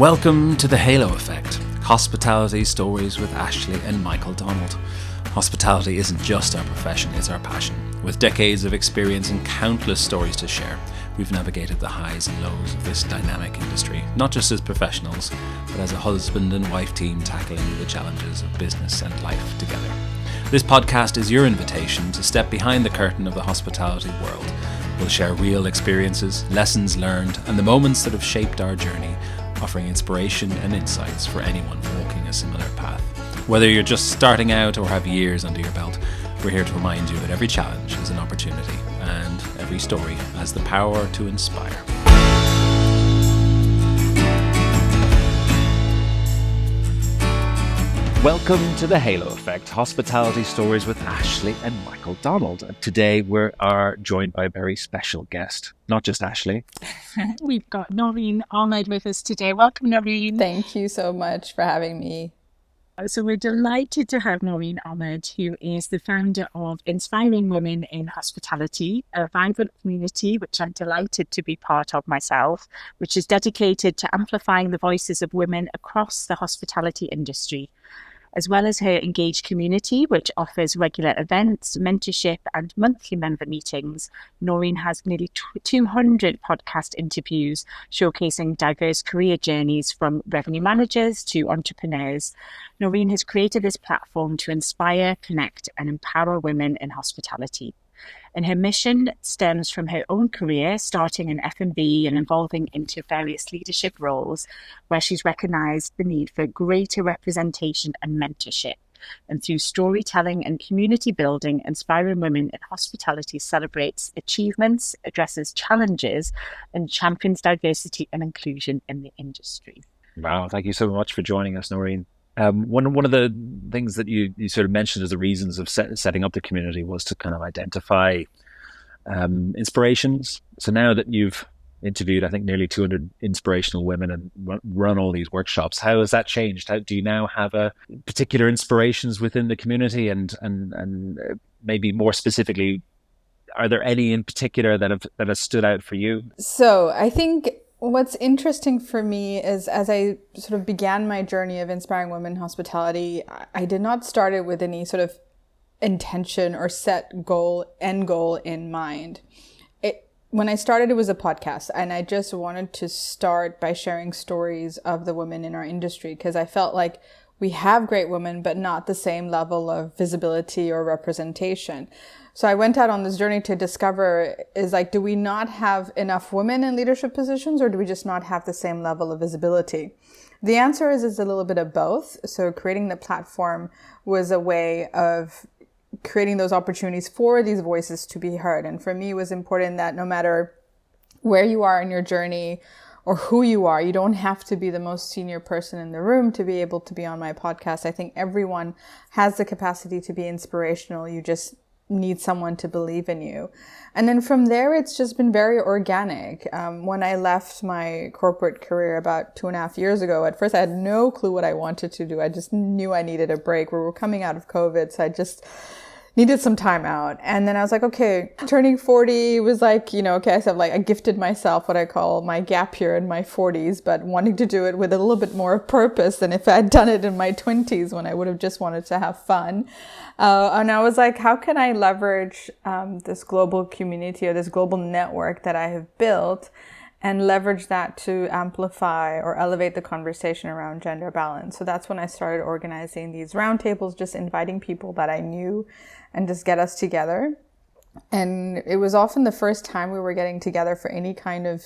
Welcome to the Halo Effect, hospitality stories with Ashley and Michael Donald. Hospitality isn't just our profession, it's our passion. With decades of experience and countless stories to share, we've navigated the highs and lows of this dynamic industry, not just as professionals, but as a husband and wife team tackling the challenges of business and life together. This podcast is your invitation to step behind the curtain of the hospitality world. We'll share real experiences, lessons learned, and the moments that have shaped our journey, offering inspiration and insights for anyone walking a similar path. Whether you're just starting out or have years under your belt, we're here to remind you that every challenge is an opportunity and every story has the power to inspire. Welcome to the Halo Effect, hospitality stories with Ashley and Michael Donald. Today we are joined by a very special guest, not just Ashley. We've got Naureen Ahmed with us today. Welcome, Naureen. Thank you so much for having me. So we're delighted to have Naureen Ahmed, who is the founder of Inspiring Women in Hospitality, a vibrant community which I'm delighted to be part of myself, which is dedicated to amplifying the voices of women across the hospitality industry, as well as her engaged community, which offers regular events, mentorship, and monthly member meetings. Naureen has nearly 200 podcast interviews showcasing diverse career journeys from revenue managers to entrepreneurs. Naureen has created this platform to inspire, connect, and empower women in hospitality. And her mission stems from her own career, starting in F&B and evolving into various leadership roles, where she's recognized the need for greater representation and mentorship. And through storytelling and community building, Inspiring Women in Hospitality celebrates achievements, addresses challenges, and champions diversity and inclusion in the industry. Wow, thank you so much for joining us, Naureen. One of the things that you sort of mentioned as the reasons of setting up the community was to kind of identify inspirations. So now that you've interviewed, I think, nearly 200 inspirational women and run all these workshops, how has that changed? How do you now have particular inspirations within the community, and maybe more specifically, are there any in particular that have stood out for you? So I think what's interesting for me is, as I sort of began my journey of inspiring women in hospitality, I did not start it with any sort of intention or set end goal in mind. When I started, it was a podcast, and I just wanted to start by sharing stories of the women in our industry, because I felt like we have great women, but not the same level of visibility or representation. So I went out on this journey to discover, do we not have enough women in leadership positions, or do we just not have the same level of visibility? The answer is it's a little bit of both. So creating the platform was a way of creating those opportunities for these voices to be heard. And for me, it was important that no matter where you are in your journey or who you are, you don't have to be the most senior person in the room to be able to be on my podcast. I think everyone has the capacity to be inspirational. You just need someone to believe in you. And then from there, it's just been very organic. When I left my corporate career about 2.5 years ago, at first I had no clue what I wanted to do. I just knew I needed a break. We were coming out of COVID, so I just needed some time out. And then I was like, okay, turning 40 was like, okay, so I gifted myself what I call my gap year in my 40s, but wanting to do it with a little bit more purpose than if I had done it in my 20s when I would have just wanted to have fun. And I was like, how can I leverage this global community or this global network that I have built and leverage that to amplify or elevate the conversation around gender balance? So that's when I started organizing these roundtables, just inviting people that I knew and just get us together. And it was often the first time we were getting together for any kind of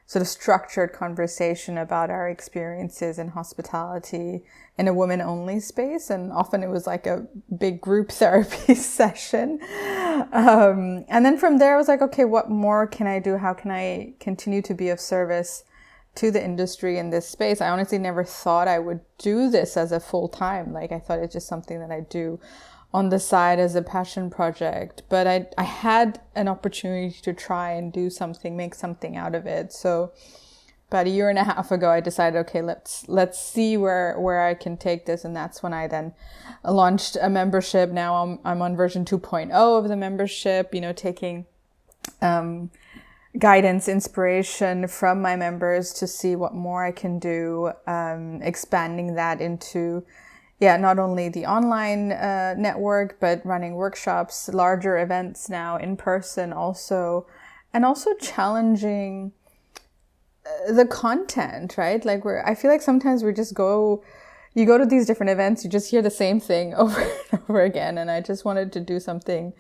sort of structured conversation about our experiences in hospitality in a women-only space. And often it was like a big group therapy session. And then from there, I was like, okay, what more can I do? How can I continue to be of service to the industry in this space? I honestly never thought I would do this as a full-time. I thought it's just something that I do on the side as a passion project, but I had an opportunity to try and do something, make something out of it. So about 1.5 years ago, I decided, okay, let's see where I can take this. And that's when I then launched a membership. Now I'm on version 2.0 of the membership, taking guidance, inspiration from my members to see what more I can do, expanding that into, not only the online network, but running workshops, larger events now in person also, and also challenging the content, right? Like I feel like sometimes you go to these different events, you just hear the same thing over and over again. And I just wanted to do something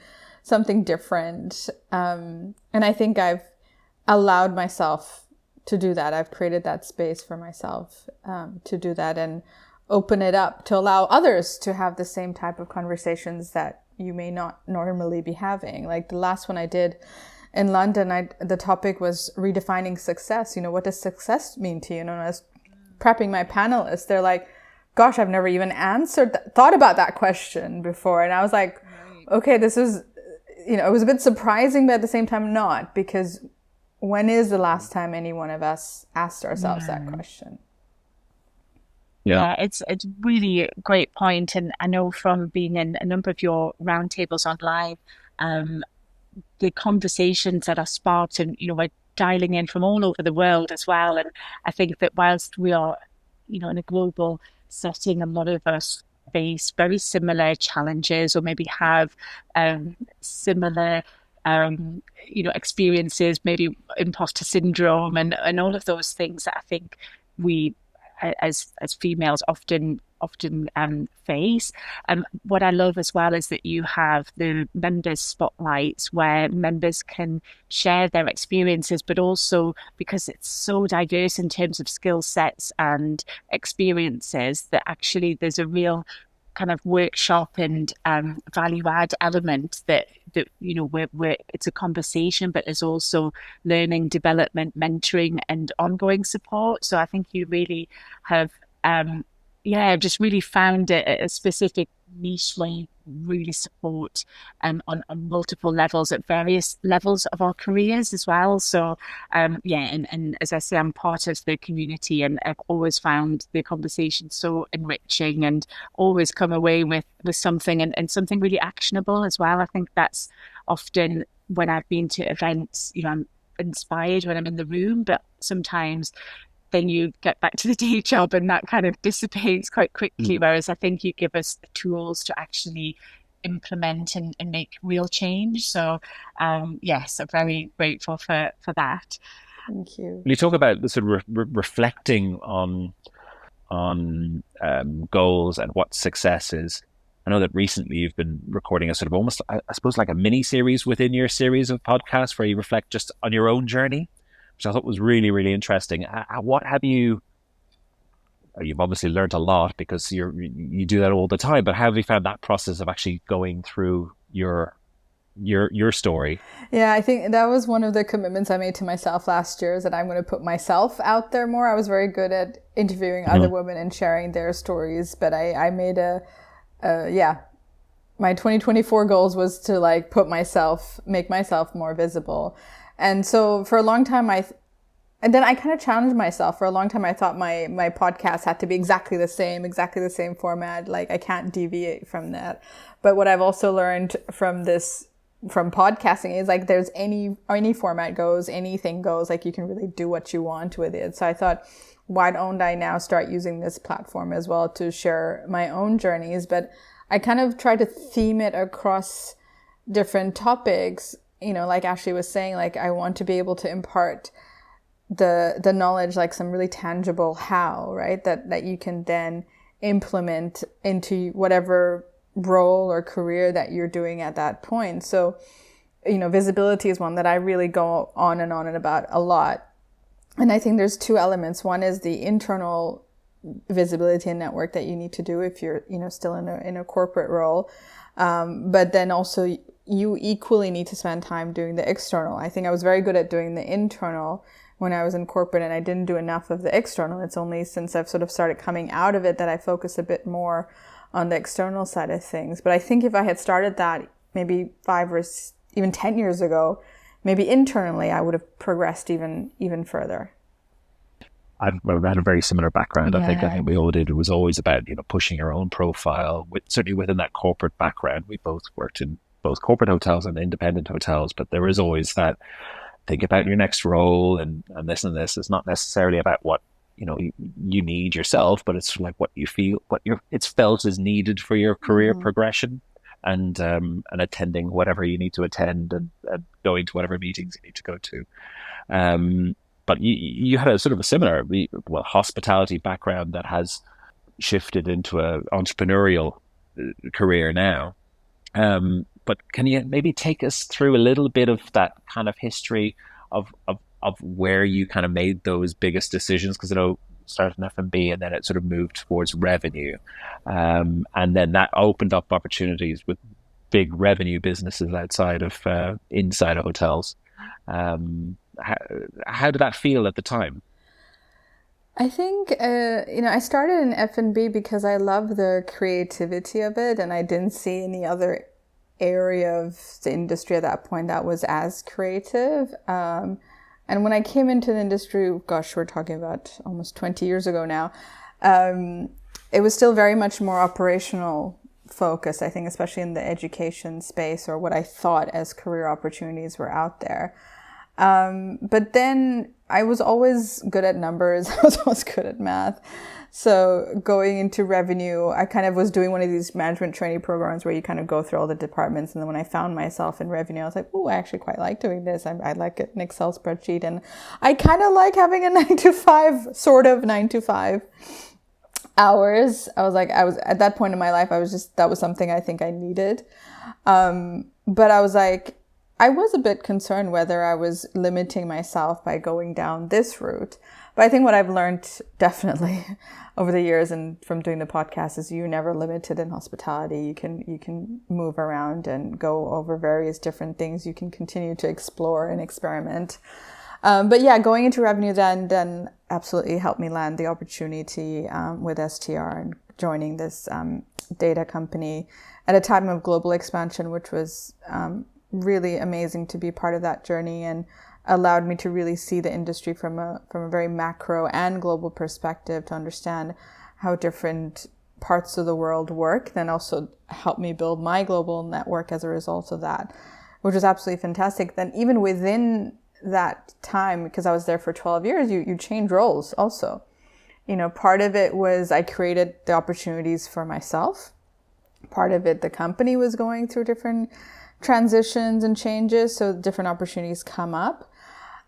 different. And I think I've allowed myself to do that. I've created that space for myself to do that and open it up to allow others to have the same type of conversations that you may not normally be having. Like the last one I did in London, the topic was redefining success. What does success mean to you? And I was prepping my panelists. They're like, gosh, I've never even thought about that question before. And I was like, okay, this is, it was a bit surprising, but at the same time not, because when is the last time any one of us asked ourselves that question? Yeah, it's really a great point. And I know from being in a number of your roundtables online, the conversations that are sparked, and we're dialing in from all over the world as well. And I think that whilst we are, in a global setting, a lot of us face very similar challenges, or maybe have similar experiences, maybe imposter syndrome and all of those things that I think we as females often face. What I love as well is that you have the members spotlights where members can share their experiences, but also because it's so diverse in terms of skill sets and experiences, that actually there's a real kind of workshop and value add element that where it's a conversation, but there's also learning, development, mentoring, and ongoing support. So I think you really have just really found a specific niche where you really support on multiple levels at various levels of our careers as well. So and as I say, I'm part of the community, and I've always found the conversation so enriching and always come away with something and something really actionable as well. I think that's often when I've been to events, I'm inspired when I'm in the room, but sometimes then you get back to the day job and that kind of dissipates quite quickly. Whereas I think you give us the tools to actually implement and make real change. So yes, I'm very grateful for that. Thank you. You talk about the sort of reflecting on goals and what success is. I know that recently you've been recording a sort of almost, I suppose, like a mini series within your series of podcasts where you reflect just on your own journey, which I thought was really, really interesting. What have you've obviously learned a lot because you do that all the time, but how have you found that process of actually going through your story? Yeah, I think that was one of the commitments I made to myself last year, is that I'm going to put myself out there more. I was very good at interviewing other women and sharing their stories, but I made my 2024 goals was to make myself more visible. And so for a long time, and then I kind of challenged myself. For a long time, I thought my podcast had to be exactly the same format. Like I can't deviate from that. But what I've also learned from podcasting is like there's any format goes, anything goes, like you can really do what you want with it. So I thought, why don't I now start using this platform as well to share my own journeys? But I kind of try to theme it across different topics. Like Ashley was saying, like I want to be able to impart the knowledge, like some really tangible how, right? That you can then implement into whatever role or career that you're doing at that point. So, visibility is one that I really go on and about a lot. And I think there's two elements. One is the internal visibility and network that you need to do if you're, still in a corporate role. But then also you equally need to spend time doing the external. I think I was very good at doing the internal when I was in corporate, and I didn't do enough of the external. It's only since I've sort of started coming out of it that I focus a bit more on the external side of things. But I think if I had started that maybe 5 or even 10 years ago, maybe internally I would have progressed even further. I've had a very similar background. I think we all did. It was always about pushing our own profile. Certainly within that corporate background, we both worked in both corporate hotels and independent hotels, but there was always that think about your next role and this and this. It's not necessarily about what you need yourself, but it's like what you feel, it's felt is needed for your career progression, and attending whatever you need to attend, and going to whatever meetings you need to go to. But you had a sort of a similar, well, hospitality background that has shifted into a entrepreneurial career now. But can you maybe take us through a little bit of that kind of history of where you kind of made those biggest decisions? Because I know started in F&B and then it sort of moved towards revenue, and then that opened up opportunities with big revenue businesses outside of inside of hotels. How did that feel at the time? I think I started in F&B because I love the creativity of it, and I didn't see any other area of the industry at that point that was as creative. And when I came into the industry, gosh, we're talking about almost 20 years ago now, it was still very much more operational focus, I think, especially in the education space, or what I thought as career opportunities were out there. But then I was always good at numbers. I was always good at math. So going into revenue, I kind of was doing one of these management training programs where you kind of go through all the departments. And then when I found myself in revenue, I was like, oh, I actually quite like doing this. I like an Excel spreadsheet. And I kind of like having a 9 to 5, sort of 9 to 5 hours. I was at that point in my life, that was something I think I needed. But I was like, I was a bit concerned whether I was limiting myself by going down this route. But I think what I've learned definitely over the years and from doing the podcast is you're never limited in hospitality. You can move around and go over various different things. You can continue to explore and experiment. But yeah, going into revenue then absolutely helped me land the opportunity with STR and joining this data company at a time of global expansion, which was really amazing to be part of that journey, and allowed me to really see the industry from a very macro and global perspective, to understand how different parts of the world work, then also helped me build my global network as a result of that, which was absolutely fantastic. Then even within that time, because I was there for 12 years, you change roles also. Part of it was I created the opportunities for myself. Part of it, the company was going through different transitions and changes, so different opportunities come up.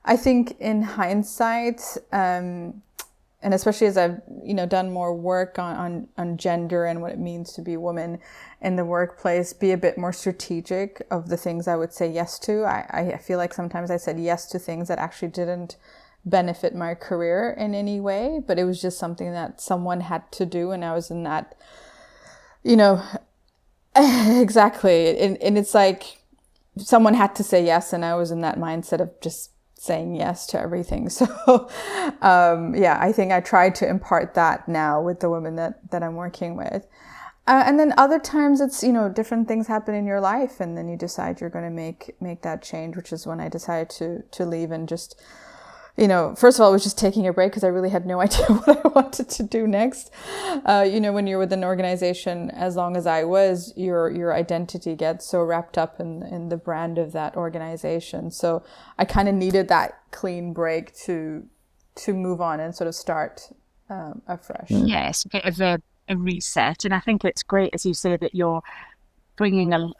I think in hindsight, and especially as I've done more work on gender and what it means to be a woman in the workplace, be a bit more strategic of the things I would say yes to. I feel like sometimes I said yes to things that actually didn't benefit my career in any way, but it was just something that someone had to do, and I was in that, exactly. And it's like someone had to say yes, and I was in that mindset of just saying yes to everything. So, I think I try to impart that now with the women that I'm working with. And then other times it's, different things happen in your life, and then you decide you're going to make that change, which is when I decided to leave and just, first of all, I was just taking a break because I really had no idea what I wanted to do next. When you're with an organization, as long as I was, your identity gets so wrapped up in the brand of that organization. So I kind of needed that clean break to move on and sort of start afresh. Yes, a bit of a reset. And I think it's great, as you say, that you're bringing a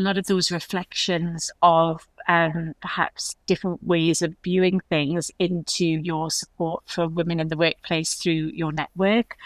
lot of those reflections of perhaps different ways of viewing things into your support for women in the workplace through your network.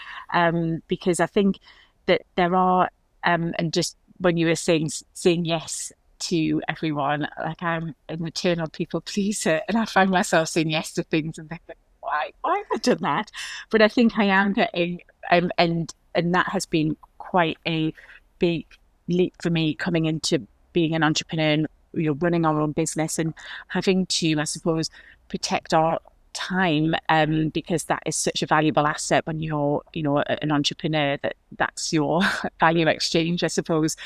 Because I think that there are, and just when you were saying yes to everyone, like I'm an eternal people pleaser, and I find myself saying yes to things and thinking, why have I done that? But I think I am getting, and that has been quite a big leap for me coming into being an entrepreneur. You're running our own business and having to, I suppose, protect our time, because that is such a valuable asset when you're, an entrepreneur. That's your value exchange, I suppose.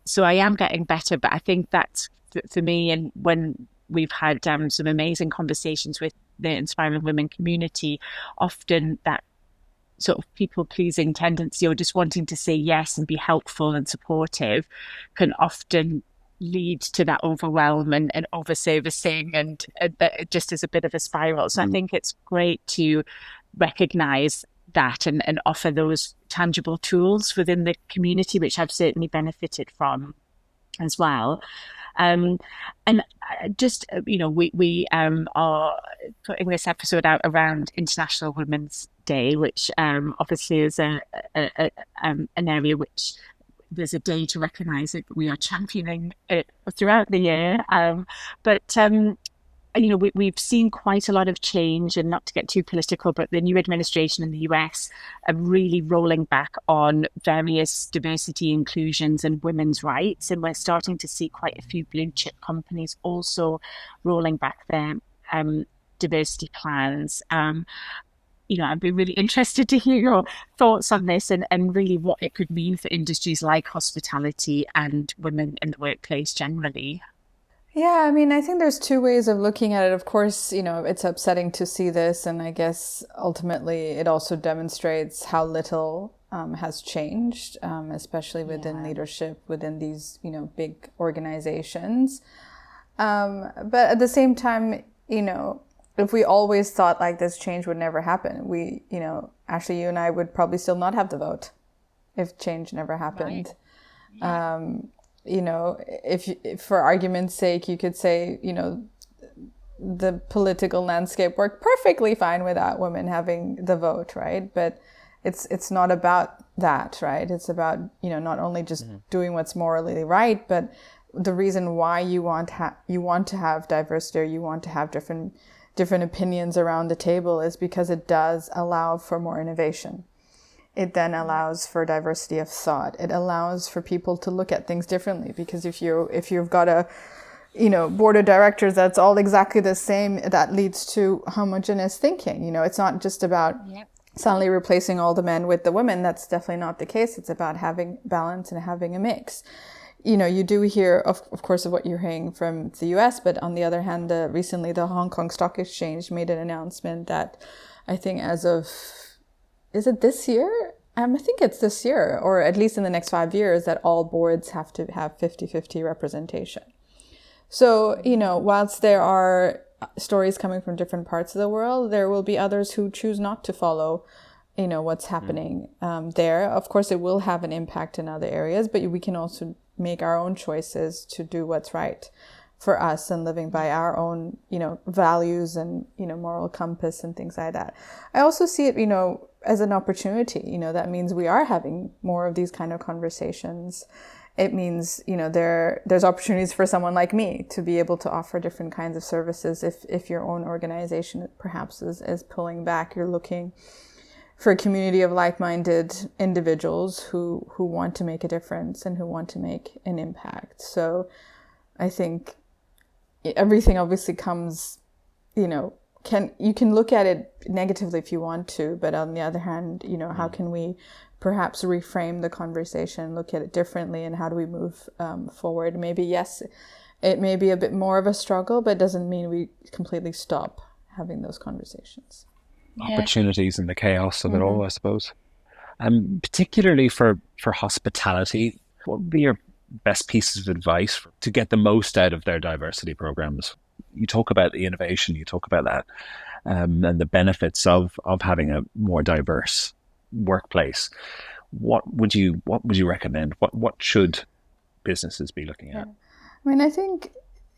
So I am getting better, but I think that's for me. And when we've had some amazing conversations with the Inspiring Women community, often that sort of people-pleasing tendency, or just wanting to say yes and be helpful and supportive, can often lead to that overwhelm and over servicing and that just as a bit of a spiral. So I think it's great to recognize that and offer those tangible tools within the community, which I've certainly benefited from as well. Um, and just, are putting this episode out around International Women's Day, which obviously is an area which there's a day to recognise it, but we are championing it throughout the year. We've seen quite a lot of change, and not to get too political, but the new administration in the US are really rolling back on various diversity inclusions and women's rights. And we're starting to see quite a few blue chip companies also rolling back their diversity plans. I'd be really interested to hear your thoughts on this and really what it could mean for industries like hospitality and women in the workplace generally. Yeah, I mean, I think there's two ways of looking at it. Of course, it's upsetting to see this, and I guess ultimately it also demonstrates how little has changed, especially within leadership within these, big organizations. But at the same time, if we always thought like this change would never happen, Ashley, you and I would probably still not have the vote if change never happened. Right. If for argument's sake, you could say, the political landscape worked perfectly fine without women having the vote, right? But it's not about that, right? It's about, not only just doing what's morally right, but the reason why you want to have diversity, or you want to have different opinions around the table, is because it does allow for more innovation. It then allows for diversity of thought. It allows for people to look at things differently, because if you've got a board of directors that's all exactly the same, that leads to homogeneous thinking. It's not just about suddenly replacing all the men with the women. That's definitely not the case. It's about having balance and having a mix. You do hear, of course, of what you're hearing from the US, but on the other hand, recently the Hong Kong Stock Exchange made an announcement that I think as of, is it this year? I think it's this year, or at least in the next 5 years, that all boards have to have 50-50 representation. So, whilst there are stories coming from different parts of the world, there will be others who choose not to follow, what's happening there. Of course, it will have an impact in other areas, but we can also make our own choices to do what's right for us and living by our own, values and, moral compass and things like that. I also see it, as an opportunity. That means we are having more of these kind of conversations. It means, there's opportunities for someone like me to be able to offer different kinds of services. If your own organization perhaps is pulling back, you're looking for a community of like-minded individuals who want to make a difference and who want to make an impact. So I think everything obviously comes, you can look at it negatively if you want to, but on the other hand, how can we perhaps reframe the conversation, look at it differently, and how do we move forward? Maybe, yes, it may be a bit more of a struggle, but it doesn't mean we completely stop having those conversations. Opportunities in the chaos of it all, I suppose. Particularly for hospitality, what would be your best pieces of advice to get the most out of their diversity programs? You talk about the innovation, you talk about that, and the benefits of having a more diverse workplace. What would you recommend? What should businesses be looking at? I mean, I think,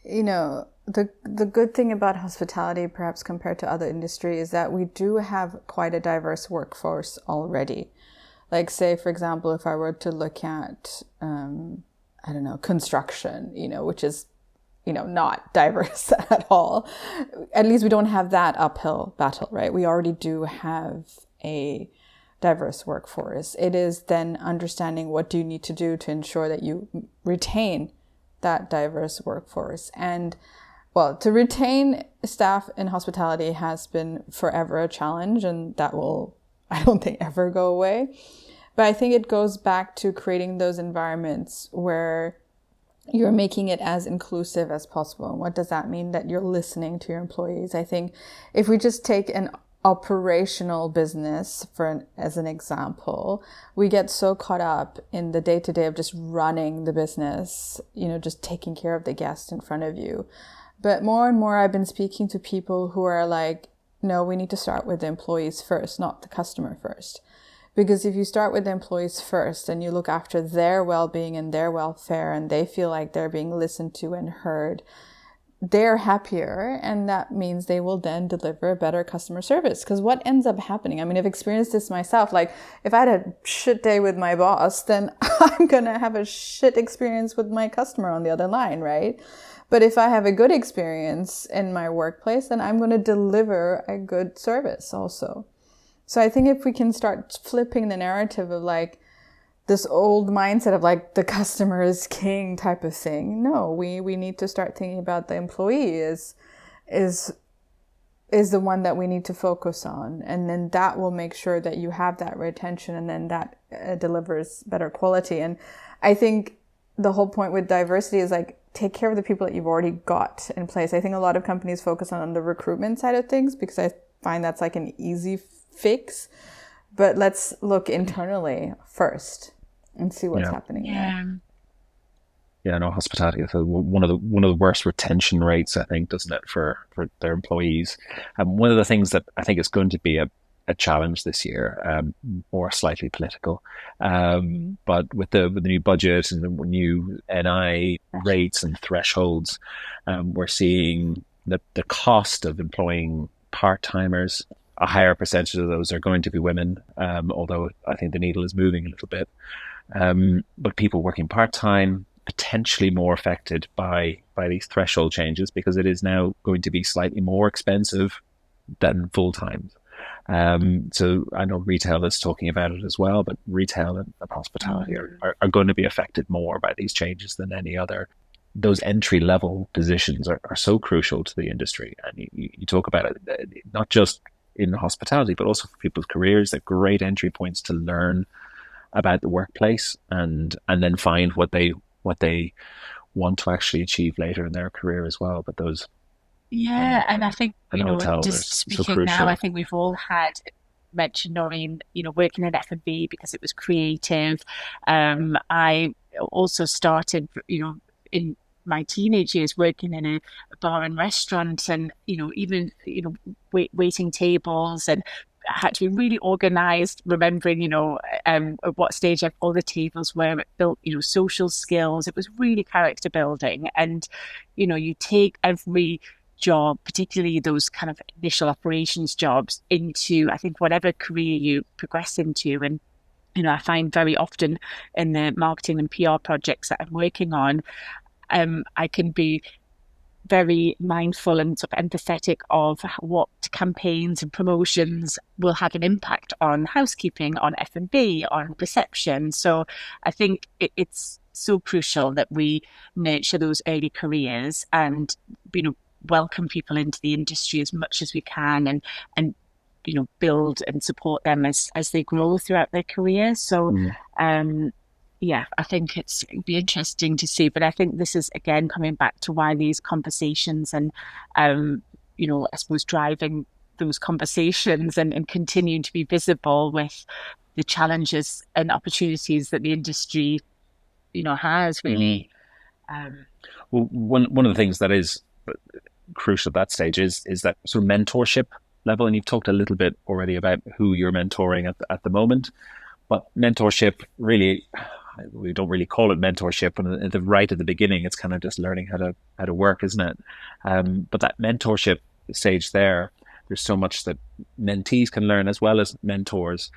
the good thing about hospitality, perhaps compared to other industries, is that we do have quite a diverse workforce already. Like, say, for example, if I were to look at, construction, which is, not diverse at all. At least we don't have that uphill battle, right? We already do have a diverse workforce. It is then understanding what do you need to do to ensure that you retain that diverse workforce. And to retain staff in hospitality has been forever a challenge, and that will, I don't think, ever go away. But I think it goes back to creating those environments where you're making it as inclusive as possible. And what does that mean? That you're listening to your employees. I think if we just take an operational business, as an example, we get so caught up in the day-to-day of just running the business, just taking care of the guest in front of you. But more and more I've been speaking to people who are like, no, we need to start with the employees first, not the customer first. Because if you start with the employees first and you look after their well-being and their welfare, and they feel like they're being listened to and heard, they're happier, and that means they will then deliver better customer service. Because what ends up happening, I mean, I've experienced this myself. Like, if I had a shit day with my boss, then I'm going to have a shit experience with my customer on the other line, right? But if I have a good experience in my workplace, then I'm going to deliver a good service also. So I think if we can start flipping the narrative of like this old mindset of like the customer is king type of thing. No, we need to start thinking about the employee is the one that we need to focus on. And then that will make sure that you have that retention, and then that delivers better quality. And I think the whole point with diversity is like, take care of the people that you've already got in place. I think a lot of companies focus on the recruitment side of things because I find that's like an easy fix. But let's look internally first and see what's happening there. Yeah, no, hospitality is one of the worst retention rates, I think, doesn't it, for their employees. One of the things that I think is going to be a challenge this year, more slightly political, but with the new budget and the new NI rates and thresholds, we're seeing the cost of employing part-timers. A higher percentage of those are going to be women, although I think the needle is moving a little bit. But people working part-time, potentially more affected by these threshold changes, because it is now going to be slightly more expensive than full-time. So I know retail is talking about it as well, but retail and hospitality are going to be affected more by these changes than any other. Those entry-level positions are so crucial to the industry. And you talk about it, not just in hospitality, but also for people's careers. They're great entry points to learn about the workplace and then find what they want to actually achieve later in their career as well. But those and I think, hotels just are so speaking crucial. now, I think we've all had mentioned Naureen, working in F&B because it was creative. I also started, in my teenage years working in a bar and restaurant, and even waiting tables, and I had to be really organized, remembering at what stage all the tables were. It built social skills. It was really character building, and you take every job, particularly those kind of initial operations jobs, into, I think, whatever career you progress into. And I find very often in the marketing and PR projects that I'm working on, I can be very mindful and sort of empathetic of what campaigns and promotions will have an impact on housekeeping, on F&B, on reception. So I think it's so crucial that we nurture those early careers and welcome people into the industry as much as we can, and build and support them as they grow throughout their career. So I think it'd be interesting to see. But I think this is, again, coming back to why these conversations and, I suppose driving those conversations and continuing to be visible with the challenges and opportunities that the industry, has really. Well, one of the things that is crucial at that stage is that sort of mentorship level. And you've talked a little bit already about who you're mentoring at the moment. But mentorship, really, we don't really call it mentorship. When right at the beginning, it's kind of just learning how to work, isn't it? But that mentorship stage there's so much that mentees can learn as well as mentors.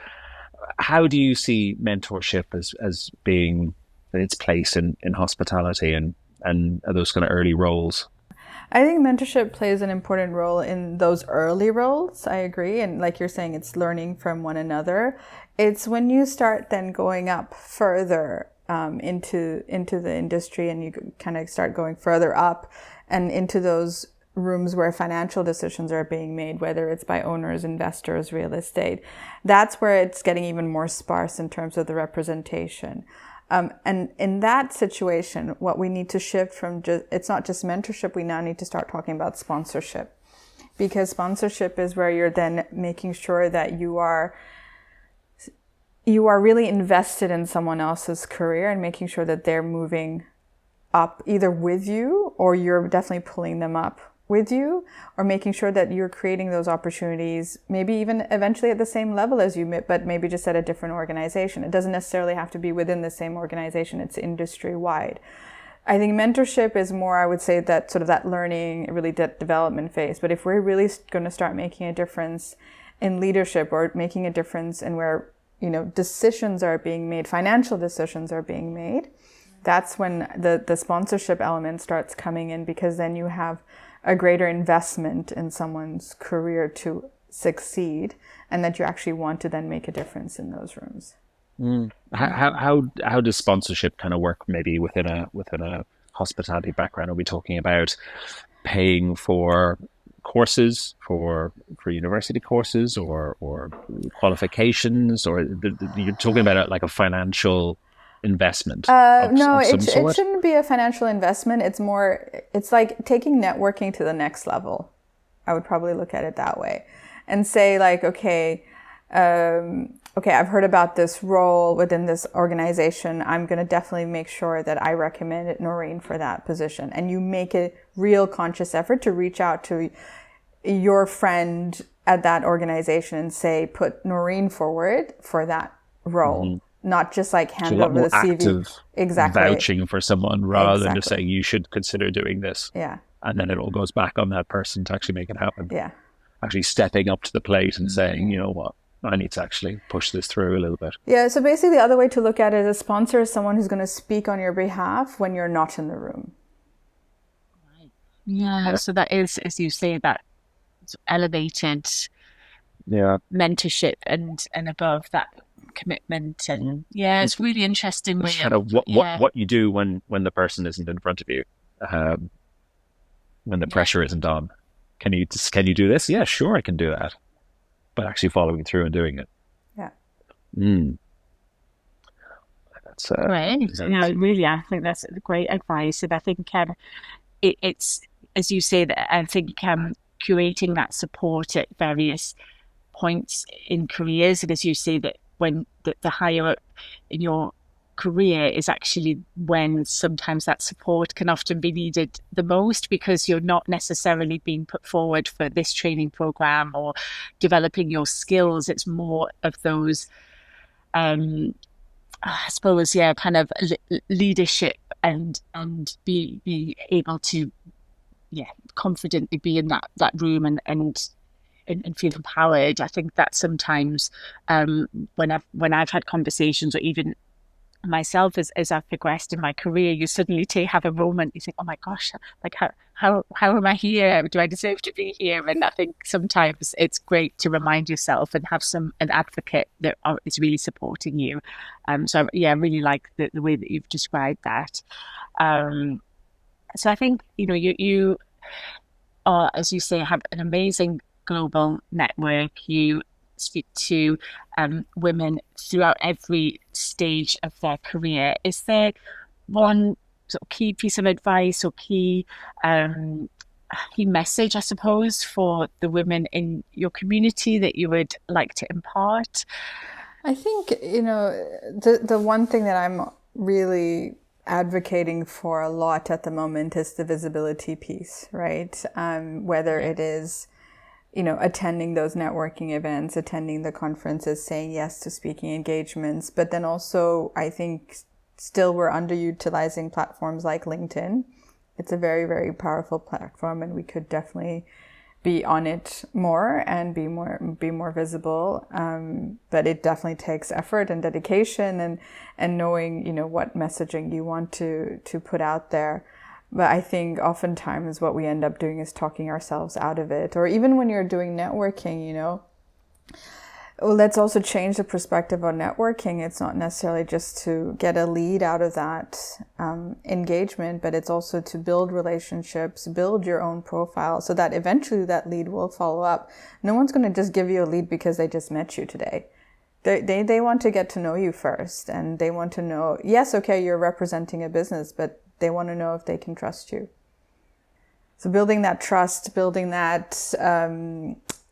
How do you see mentorship as being its place in hospitality and those kind of early roles? I think mentorship plays an important role in those early roles. I agree. And like you're saying, it's learning from one another. It's when you start then going up further into the industry, and you kind of start going further up and into those rooms where financial decisions are being made, whether it's by owners, investors, real estate. That's where it's getting even more sparse in terms of the representation. And in that situation, what we need to shift from it's not just mentorship, we now need to start talking about sponsorship. because sponsorship is where you're then making sure that you are really invested in someone else's career and making sure that they're moving up either with you, or you're definitely pulling them up with you, or making sure that you're creating those opportunities, maybe even eventually at the same level as you, but maybe just at a different organization. It doesn't necessarily have to be within the same organization. It's industry wide. I think mentorship is more, I would say, that sort of that learning, really that development phase. But if we're really going to start making a difference in leadership, or making a difference in where, decisions are being made, financial decisions are being made, that's when the sponsorship element starts coming in, because then you have a greater investment in someone's career to succeed, and that you actually want to then make a difference in those rooms. How does sponsorship kind of work maybe within a hospitality background? Are we talking about paying for courses, for university courses, or qualifications, or you're talking about like a financial investment No, of some it sort? shouldn't be a financial investment. It's like taking networking to the next level. I would probably look at it that way and say like, okay, I've heard about this role within this organization. I'm going to definitely make sure that I recommend Naureen for that position. And you make a real conscious effort to reach out to your friend at that organization and say, put Naureen forward for that role. Mm-hmm. Not just like hand over the CV. Active vouching for someone rather than just saying you should consider doing this. Yeah. And then it all goes back on that person to actually make it happen. Yeah. Actually stepping up to the plate and saying, you know what, I need to actually push this through a little bit. Yeah. So basically the other way to look at it, a sponsor is someone who's going to speak on your behalf when you're not in the room. Yeah. So that is, as you say, that elevated mentorship and above that commitment. And it's really interesting. It's kind of what you do when the person isn't in front of you, when the pressure isn't on. Can you do this? Yeah, sure, I can do that. But actually following through and doing it. Yeah. That's great. Really, I think that's great advice. And I think it's, as you say, that I think curating that support at various points in careers, and as you say, that when the higher up in your career is actually when sometimes that support can often be needed the most, because you're not necessarily being put forward for this training program or developing your skills. It's more of those, I suppose, kind of leadership and be able to, confidently be in that room and feel empowered. I think that sometimes when I've had conversations, or even myself as I've progressed in my career, you suddenly have a moment, you think, oh my gosh, like how am I here? Do I deserve to be here? And I think sometimes it's great to remind yourself and have an advocate that is really supporting you. So I really like the way that you've described that. So I think you are, as you say, have an amazing global network. You speak to women throughout every stage of their career. Is there one sort of key piece of advice or key message, I suppose, for the women in your community that you would like to impart? I think, the one thing that I'm really advocating for a lot at the moment is the visibility piece, right? Whether it is attending those networking events, attending the conferences, saying yes to speaking engagements. But then also, I think still we're underutilizing platforms like LinkedIn. It's a very, very powerful platform, and we could definitely be on it more and be more visible. But it definitely takes effort and dedication and knowing, what messaging you want to put out there. But I think oftentimes what we end up doing is talking ourselves out of it. Or even when you're doing networking, let's also change the perspective on networking. It's not necessarily just to get a lead out of that engagement, but it's also to build relationships, build your own profile so that eventually that lead will follow up. No one's going to just give you a lead because they just met you today. They want to get to know you first, and they want to know, yes, okay, you're representing a business, but they want to know if they can trust you. So building that trust, building that,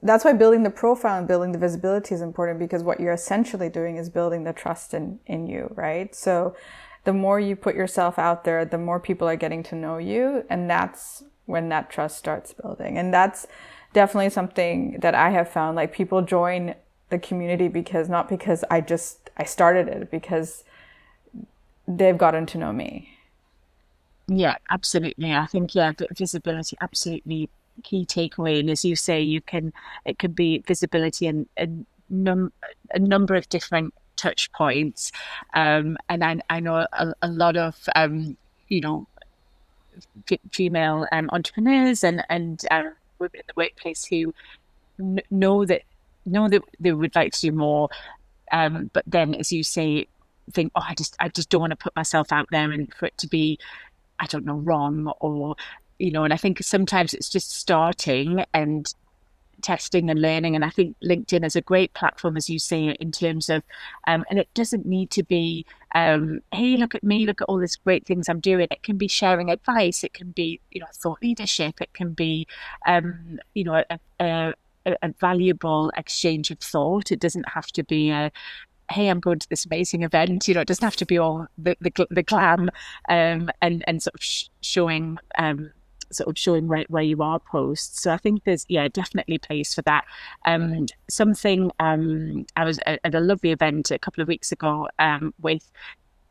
that's why building the profile and building the visibility is important, because what you're essentially doing is building the trust in you, right? So the more you put yourself out there, the more people are getting to know you. And that's when that trust starts building. And that's definitely something that I have found, like people join the community not because I started it, because they've gotten to know me. Yeah, absolutely. I think, yeah, visibility, absolutely key takeaway. And as you say, it could be visibility in a number of different touch points. And I know a lot of, you know, female entrepreneurs and women in the workplace who know that they would like to do more, but then, as you say, think, oh, I just don't want to put myself out there and for it to be, I don't know, wrong, or and I think sometimes it's just starting and testing and learning. And I think LinkedIn is a great platform, as you say, in terms of, and it doesn't need to be, hey, look at me, look at all these great things I'm doing. It can be sharing advice. It can be, thought leadership. It can be, a valuable exchange of thought. It doesn't have to be hey, I'm going to this amazing event. It doesn't have to be all the glam, and sort of showing where you are posts. So I think there's definitely place for that. Something I was at a lovely event a couple of weeks ago with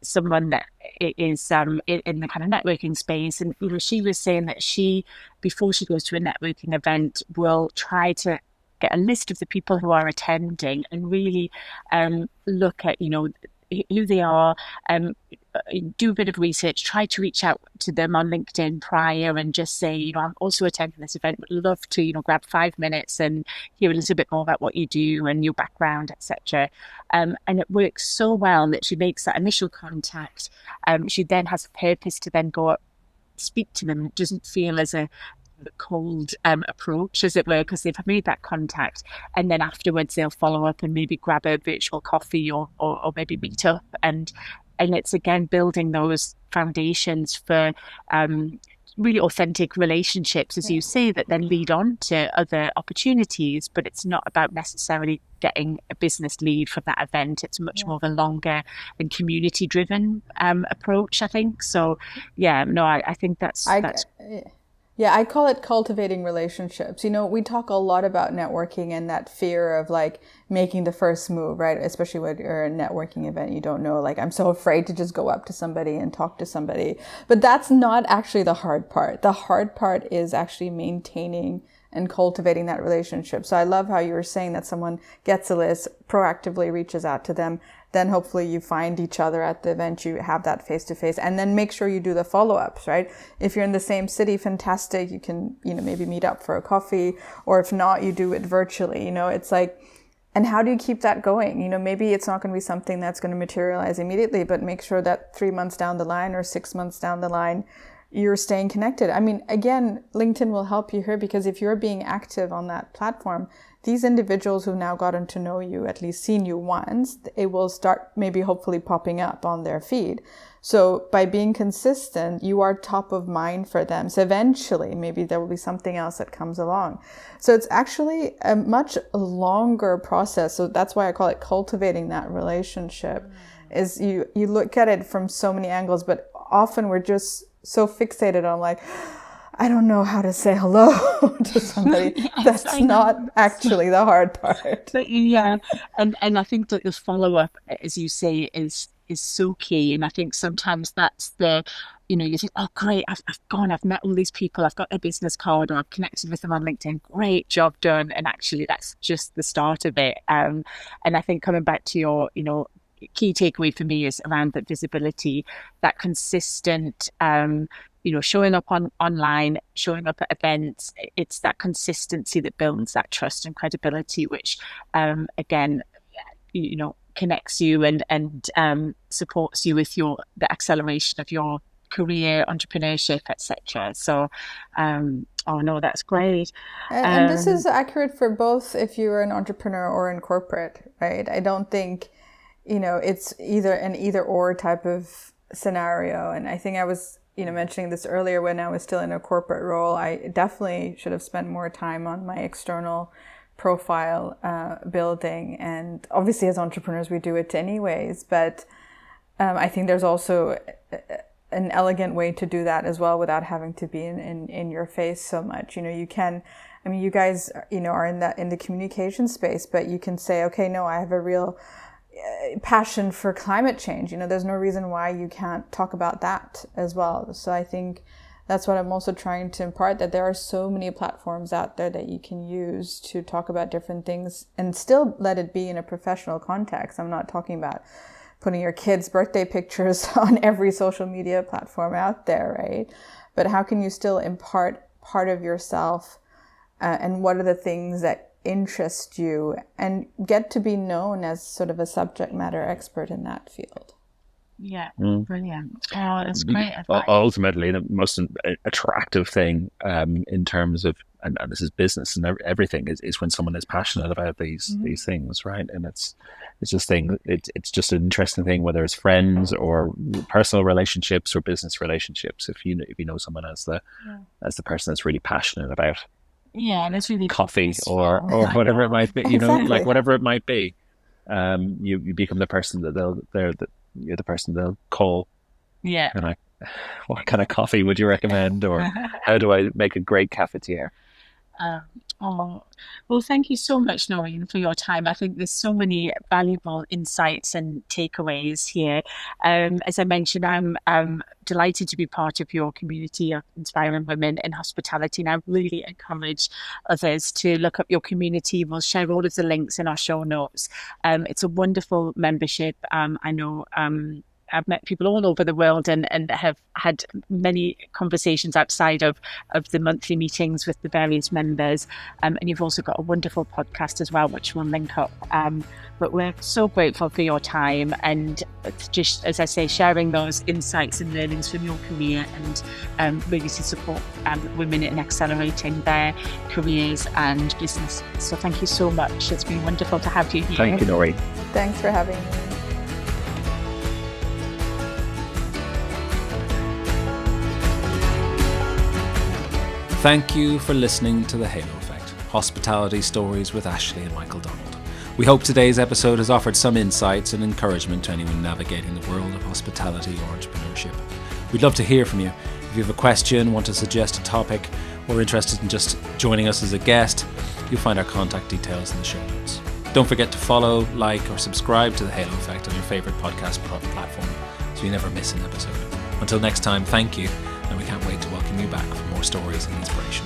someone that is in the kind of networking space, and she was saying that she, before she goes to a networking event, will try to get a list of the people who are attending and really look at who they are, do a bit of research, try to reach out to them on LinkedIn prior and just say, I'm also attending this event, would love to grab 5 minutes and hear a little bit more about what you do and your background, etc. And it works so well that she makes that initial contact. She then has a purpose to then go up, speak to them. It doesn't feel as a cold approach, as it were, because they've made that contact, and then afterwards they'll follow up and maybe grab a virtual coffee or maybe meet up, and it's again building those foundations for really authentic relationships, as you say, that then lead on to other opportunities. But it's not about necessarily getting a business lead from that event. It's much more of a longer and community driven approach, I think. So I think that's yeah, I call it cultivating relationships. We talk a lot about networking and that fear of like making the first move, right? Especially when you're at a networking event, you don't know, like, I'm so afraid to just go up to somebody and talk to somebody. But that's not actually the hard part. The hard part is actually maintaining and cultivating that relationship. So I love how you were saying that someone gets a list, proactively reaches out to them, then hopefully you find each other at the event, you have that face-to-face, and then make sure you do the follow-ups, right? If you're in the same city, fantastic, you can, maybe meet up for a coffee, or if not, you do it virtually. It's like, and how do you keep that going? Maybe it's not going to be something that's going to materialize immediately, but make sure that 3 months down the line or 6 months down the line, you're staying connected. I mean, again, LinkedIn will help you here, because if you're being active on that platform, these individuals who've now gotten to know you, at least seen you once, it will start maybe hopefully popping up on their feed. So by being consistent, you are top of mind for them. So eventually, maybe there will be something else that comes along. So it's actually a much longer process. So that's why I call it cultivating that relationship. Is you look at it from so many angles, but often we're just so fixated on like, I don't know how to say hello to somebody. Yes, that's not actually the hard part. But and I think that the follow-up, as you say, is so key. And I think sometimes that's you think, oh great, I've met all these people, I've got their business card, or I've connected with them on LinkedIn, great, job done. And actually that's just the start of it. And I think coming back to your, key takeaway for me is around that visibility, that consistent showing up online, showing up at events. It's that consistency that builds that trust and credibility, which again connects you and supports you with the acceleration of your career, entrepreneurship, etc. So oh no, that's great. And this is accurate for both if you're an entrepreneur or in corporate, right? I don't think it's either an either or type of scenario. And I think I was mentioning this earlier, when I was still in a corporate role, I definitely should have spent more time on my external profile building. And obviously as entrepreneurs, we do it anyways. But I think there's also an elegant way to do that as well without having to be in your face so much. You can, you guys, are in the communication space, but you can say, okay, no, I have a real passion for climate change. There's no reason why you can't talk about that as well. So I think that's what I'm also trying to impart, that there are so many platforms out there that you can use to talk about different things and still let it be in a professional context. I'm not talking about putting your kids' birthday pictures on every social media platform out there, right? But how can you still impart part of yourself, and what are the things that interest you, and get to be known as sort of a subject matter expert in that field? Yeah, brilliant. Oh, that's great advice. Ultimately, the most attractive thing in terms of, and this is business and everything, is when someone is passionate about these things, right? And it's just it's just an interesting thing, whether it's friends or personal relationships or business relationships. If you know someone as the person that's really passionate about and it's really coffee or whatever it might be, Exactly. like whatever it might be, you become the person that you're the person they'll call. Yeah. And what kind of coffee would you recommend, or how do I make a great cafetiere? Well, thank you so much, Naureen, for your time. I think there's so many valuable insights and takeaways here. As I mentioned, I'm delighted to be part of your community of inspiring women in hospitality, and I really encourage others to look up your community. We'll share all of the links in our show notes. It's a wonderful membership. I know I've met people all over the world and have had many conversations outside of the monthly meetings with the various members. And you've also got a wonderful podcast as well, which we'll link up. But we're so grateful for your time, and just, as I say, sharing those insights and learnings from your career, and really to support women in accelerating their careers and business. So thank you so much. It's been wonderful to have you here. Thank you, Naureen. Thanks for having me. Thank you for listening to The Halo Effect, Hospitality Stories with Ashley and Michael Donald. We hope today's episode has offered some insights and encouragement to anyone navigating the world of hospitality or entrepreneurship. We'd love to hear from you. If you have a question, want to suggest a topic, or interested in just joining us as a guest, you'll find our contact details in the show notes. Don't forget to follow, like, or subscribe to The Halo Effect on your favourite podcast platform so you never miss an episode. Until next time, thank you, and we can't wait to welcome you back for more stories and inspiration.